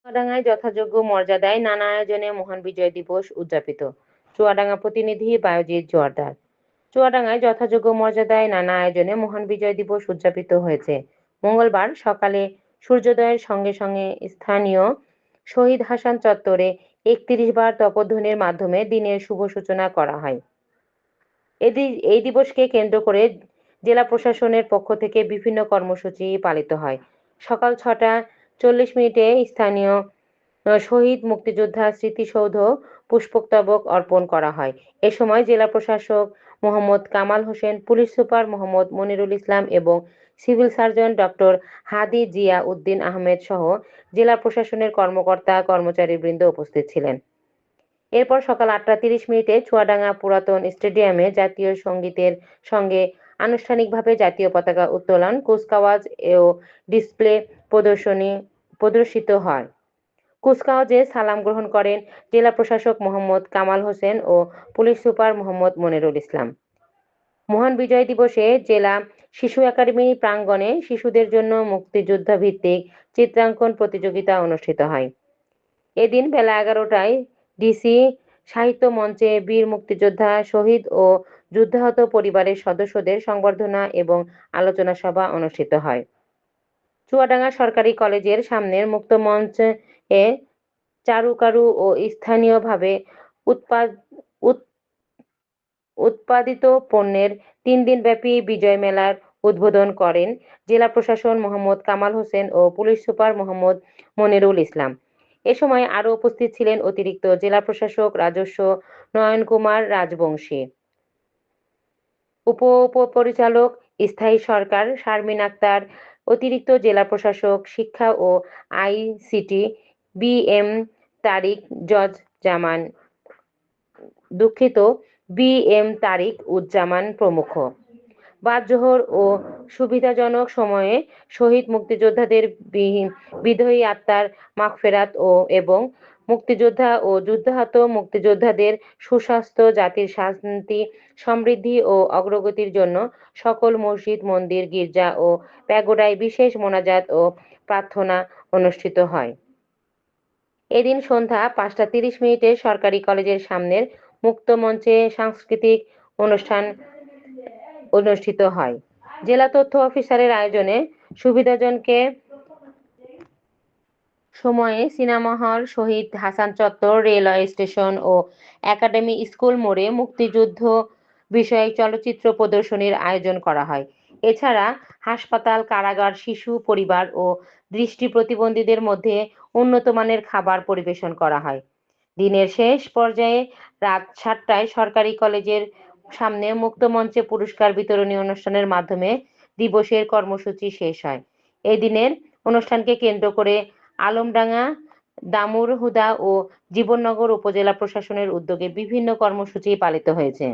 চুয়াডাঙ্গায় যথাযোগ্য মর্যাদায় নানা আয়োজনে মহান বিজয় দিবস উদযাপিত। চুয়াডাঙ্গা প্রতিনিধি বায়েজিদ জোয়ারদার। চুয়াডাঙ্গায় যথাযোগ্য মর্যাদায় নানা আয়োজনে মহান বিজয় দিবস উদযাপিত হয়েছে। মঙ্গলবার সকালে সূর্যোদয়ের সঙ্গে সঙ্গে স্থানীয় শহীদ হাসান চত্বরে ৩১ বার তপধ্বনির মাধ্যমে দিনের শুভ সূচনা করা হয়। এই দিবসকে কেন্দ্র করে জেলা প্রশাসনের পক্ষ থেকে বিভিন্ন কর্মসূচি পালিত হয়। সকাল ৬টা ৪০ মিনিটে স্থানীয় শহীদ মুক্তিযোদ্ধা স্মৃতিসৌধ পুষ্পস্তবক অর্পণ করা হয়। এ সময় জেলা প্রশাসক মোহাম্মদ কামাল হোসেন, পুলিশ সুপার মোহাম্মদ মনিরুল ইসলাম এবং সিভিল সার্জন ডক্টর হাদি জিয়া উদ্দিন আহমেদ সহ জেলা প্রশাসনের কর্মকর্তা কর্মচারীবৃন্দ উপস্থিত ছিলেন। এরপর সকাল ৮টা ৩০ মিনিটে চুয়াডাঙ্গা পুরাতন স্টেডিয়ামে জাতীয় সঙ্গীতের সঙ্গে আনুষ্ঠানিকভাবে জাতীয় পতাকা উত্তোলন, কুচকাওয়াজ ও ডিসপ্লে প্রদর্শিত হয়। কুচকাওয়াজে সালাম গ্রহণ করেন জেলা প্রশাসক মোহাম্মদ কামাল হোসেন ও পুলিশ সুপার মোহাম্মদ মনিরুল ইসলাম। মহান বিজয় দিবসে জেলা শিশু একাডেমি প্রাঙ্গণে শিশুদের জন্য মুক্তিযোদ্ধা ভিত্তিক চিত্রাঙ্কন প্রতিযোগিতা অনুষ্ঠিত হয়। এদিন বেলা ১১টায় ডিসি সাহিত্য মঞ্চে বীর মুক্তিযোদ্ধা, শহীদ ও যুদ্ধাহত পরিবারের সদস্যদের সংবর্ধনা এবং আলোচনা সভা অনুষ্ঠিত হয়। চুয়াডাঙ্গা সরকারি কলেজের সামনের মুক্ত মঞ্চে চারুকারু ও স্থানীয়ভাবে উৎপাদিত পণ্যের ৩ দিনব্যাপী বিজয় মেলার উদ্বোধন করেন জেলা প্রশাসক মোহাম্মদ কামাল হোসেন ও পুলিশ সুপার মোহাম্মদ মনিরুল ইসলাম। এ সময় আরও উপস্থিত ছিলেন অতিরিক্ত জেলা প্রশাসক রাজস্ব নয়ন কুমার রাজবংশী, উপপরিচালক স্থায়ী সরকার শারমিন আক্তার, অতিরিক্ত জেলা প্রশাসক শিক্ষা ও আইসিটি বি এম তারিক উজ্জামান প্রমুখ। বাদ জোহর ও সুবিধাজনক সময়ে শহীদ মুক্তিযোদ্ধাদের বিধয়ী আত্মার মাগফেরাত এবং মুক্তিযোদ্ধা ও যুদ্ধাহত মুক্তিযোদ্ধাদের সুস্বাস্থ্য, জাতির শান্তি, সমৃদ্ধি ও অগ্রগতির জন্য সকল মসজিদ, মন্দির, গির্জা ও প্যাগোডায় বিশেষ মোনাজাত ও প্রার্থনা অনুষ্ঠিত হয়। এদিন সন্ধ্যা ৫টা ৩০ মিনিটে সরকারি কলেজের সামনের মুক্ত মঞ্চে সাংস্কৃতিক অনুষ্ঠান অনুষ্ঠিত হয়। জেলা তথ্য অফিসারের আয়োজনে সুবিধাজনকে সময়ে সিনেমা হল, শহীদ হাসান চত্বর, রেলওয়ে স্টেশন ও একাডেমি স্কুল মোড়ে মুক্তিযুদ্ধ বিষয়ক চলচ্চিত্র প্রদর্শনীর আয়োজন করা হয়। এছাড়া হাসপাতাল, কারাগার, শিশু, পরিবার ও দৃষ্টি প্রতিবন্ধীদের মধ্যে উন্নতমানের খাবার পরিবেশন করা হয়। দিনের শেষ পর্যায়ে রাত ৭টায় সরকারি কলেজের সামনে মুক্ত মঞ্চে পুরস্কার বিতরণী অনুষ্ঠানের মাধ্যমে দিবসের কর্মসূচি শেষ হয়। এই দিনের অনুষ্ঠানকে কেন্দ্র করে আলমডাঙ্গা, দামুড়হুদা ও জীবননগর উপজেলা প্রশাসনের উদ্যোগে বিভিন্ন কর্মসূচি পালিত হয়েছে।